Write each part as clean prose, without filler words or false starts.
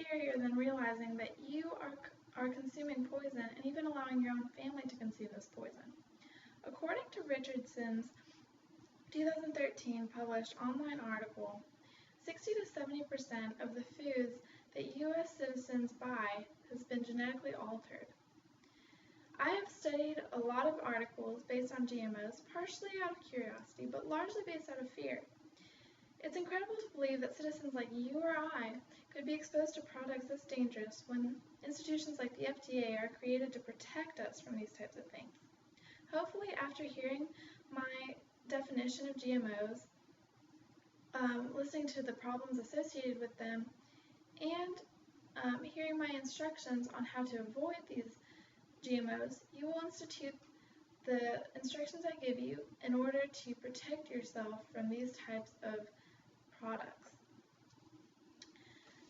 scarier than realizing that you are consuming poison and even allowing your own family to consume this poison. According to Richardson's 2013 published online article, 60 to 70% of the foods that U.S. citizens buy has been genetically altered. I have studied a lot of articles based on GMOs, partially out of curiosity, but largely based out of fear. It's incredible to believe that citizens like you or I could be exposed to products this dangerous when institutions like the FDA are created to protect us from these types of things. Hopefully, after hearing my definition of GMOs, listening to the problems associated with them, and hearing my instructions on how to avoid these GMOs, you will institute the instructions I give you in order to protect yourself from these types of products.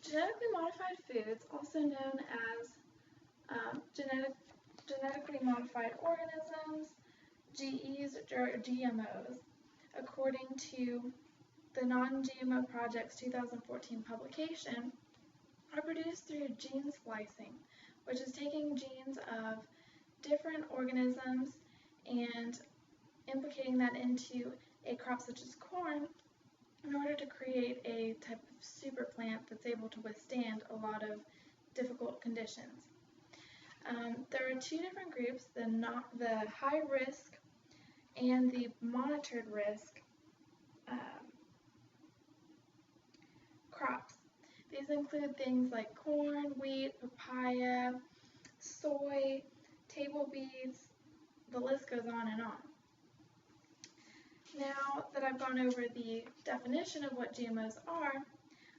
Genetically modified foods, also known as genetically modified organisms, GEs or GMOs, according to the Non-GMO Project's 2014 publication, are produced through gene splicing, which is taking genes of different organisms and implicating that into a crop such as corn in order to create a type of super plant that's able to withstand a lot of difficult conditions. There are two different groups, the high risk and the monitored risk crops. These include things like corn, wheat, papaya, soy, table beans, the list goes on and on. Now that I've gone over the definition of what GMOs are,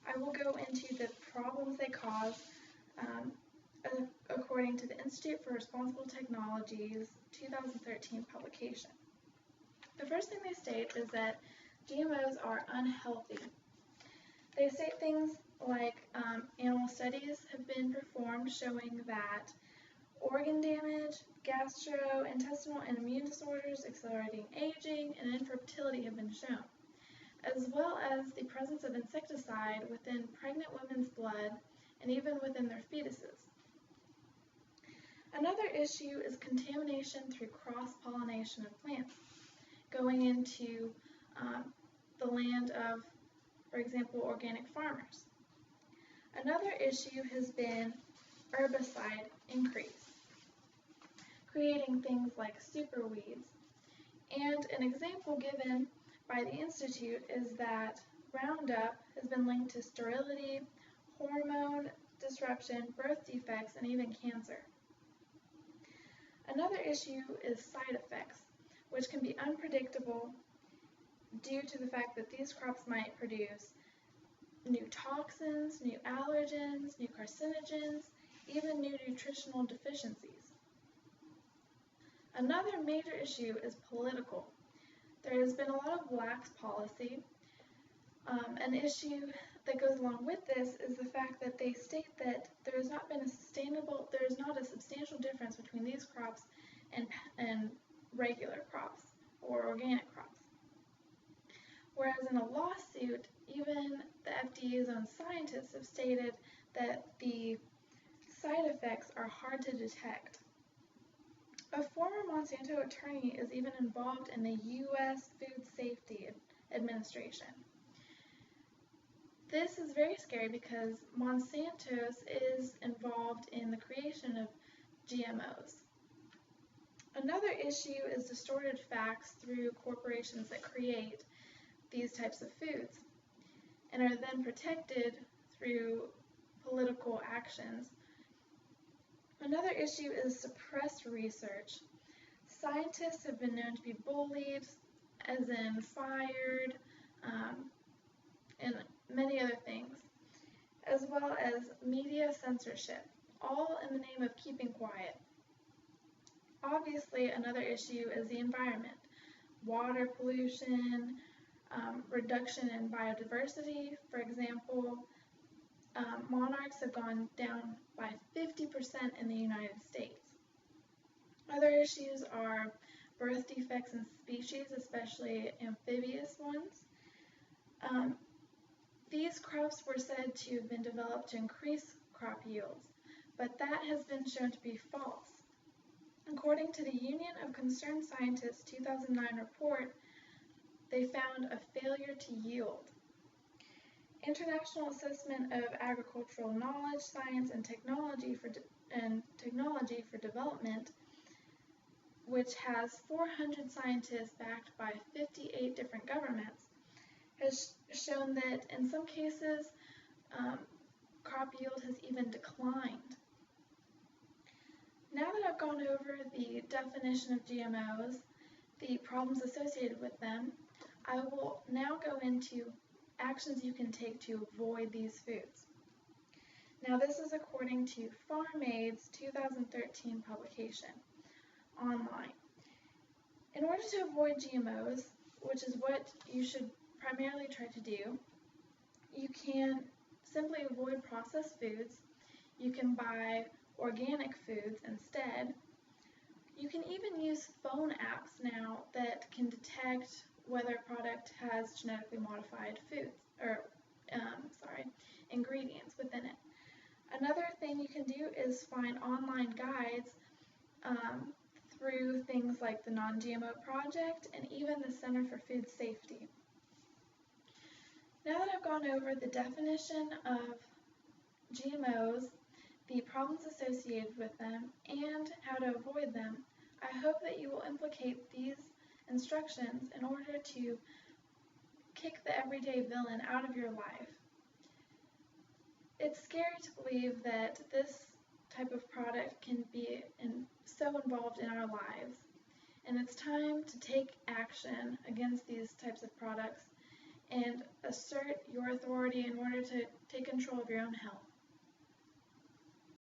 I will go into the problems they cause according to the Institute for Responsible Technology's 2013 publication. The first thing they state is that GMOs are unhealthy. They state things like animal studies have been performed showing that organ damage, gastrointestinal and immune disorders, accelerating aging, and infertility have been shown, as well as the presence of insecticide within pregnant women's blood and even within their fetuses. Another issue is contamination through cross-pollination of plants, going into the land of, for example, organic farmers. Another issue has been herbicide increase, creating things like superweeds. And an example given by the Institute is that Roundup has been linked to sterility, hormone disruption, birth defects, and even cancer. Another issue is side effects, which can be unpredictable due to the fact that these crops might produce new toxins, new allergens, new carcinogens, even new nutritional deficiencies. Another major issue is political. There has been a lot of lax policy. An issue that goes along with this is the fact that they state that there is not a substantial difference between these crops and regular crops or organic crops. Whereas in a lawsuit, even the FDA's own scientists have stated that the side effects are hard to detect. A former Monsanto attorney is even involved in the U.S. Food Safety Administration. This is very scary because Monsanto is involved in the creation of GMOs. Another issue is distorted facts through corporations that create these types of foods and are then protected through political actions. Another issue is suppressed research. Scientists have been known to be bullied, as in fired, and many other things, as well as media censorship, all in the name of keeping quiet. Obviously, another issue is the environment. Water pollution, reduction in biodiversity. For example, monarchs have gone down by 50% in the United States. Other issues are birth defects in species, especially amphibious ones. These crops were said to have been developed to increase crop yields, but that has been shown to be false. According to the Union of Concerned Scientists 2009 report, they found a failure to yield. International Assessment of Agricultural Knowledge, Science, and Technology for Development, which has 400 scientists backed by 58 different governments, has shown that in some cases crop yield has even declined. Now that I've gone over the definition of GMOs, the problems associated with them, I will now go into actions you can take to avoid these foods. Now this is according to FarmAid's 2013 publication online. In order to avoid GMOs, which is what you should primarily try to do, you can simply avoid processed foods. You can buy organic foods instead. You can even use phone apps now that can detect whether a product has genetically modified foods or ingredients within it. Another thing you can do is find online guides through things like the Non-GMO Project and even the Center for Food Safety. Now that I've gone over the definition of GMOs, the problems associated with them, and how to avoid them, I hope that you will implicate these instructions in order to kick the everyday villain out of your life. It's scary to believe that this type of product can be so involved in our lives, and it's time to take action against these types of products and assert your authority in order to take control of your own health.